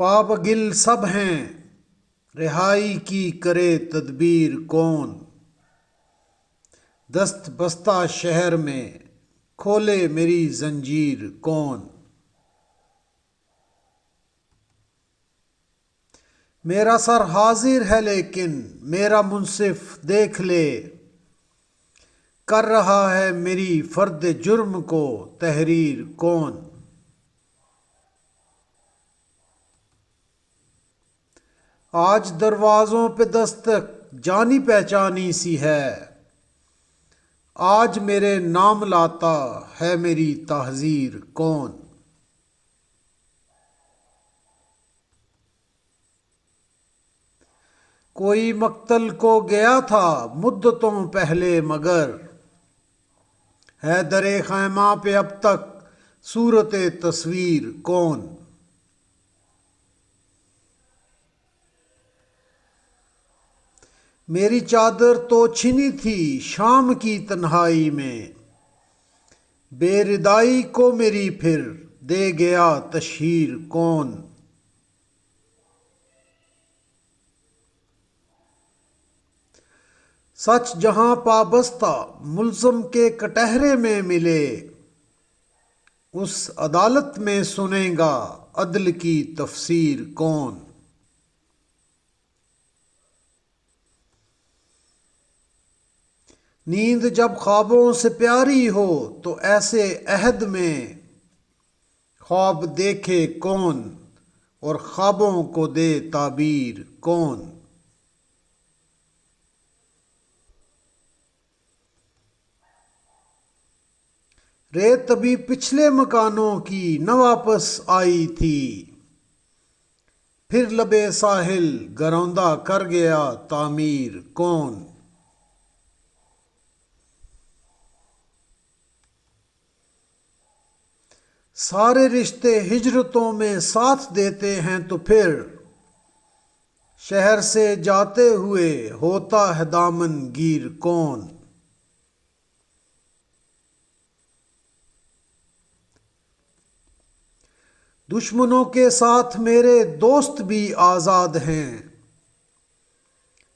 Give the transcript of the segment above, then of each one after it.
پابگل سب ہیں، رہائی کی کرے تدبیر کون؟ دست بستہ شہر میں کھولے میری زنجیر کون؟ میرا سر حاضر ہے لیکن میرا منصف دیکھ لے، کر رہا ہے میری فرد جرم کو تحریر کون؟ آج دروازوں پہ دستک جانی پہچانی سی ہے، آج میرے نام لاتا ہے میری تحذیر کون؟ کوئی مقتل کو گیا تھا مدتوں پہلے مگر، ہے در خیمہ پہ اب تک صورت تصویر کون؟ میری چادر تو چھنی تھی شام کی تنہائی میں، بے ردائی کو میری پھر دے گیا تشہیر کون؟ سچ جہاں پابستہ ملزم کے کٹہرے میں ملے، اس عدالت میں سنے گا عدل کی تفسیر کون؟ نیند جب خوابوں سے پیاری ہو تو ایسے عہد میں خواب دیکھے کون اور خوابوں کو دے تعبیر کون؟ ریت ابھی پچھلے مکانوں کی نہ واپس آئی تھی، پھر لبے ساحل گروندا کر گیا تعمیر کون؟ سارے رشتے ہجرتوں میں ساتھ دیتے ہیں تو پھر شہر سے جاتے ہوئے ہوتا ہے دامن گیر کون؟ دشمنوں کے ساتھ میرے دوست بھی آزاد ہیں،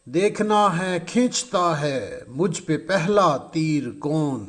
دیکھنا ہے کھینچتا ہے مجھ پہ پہلا تیر کون؟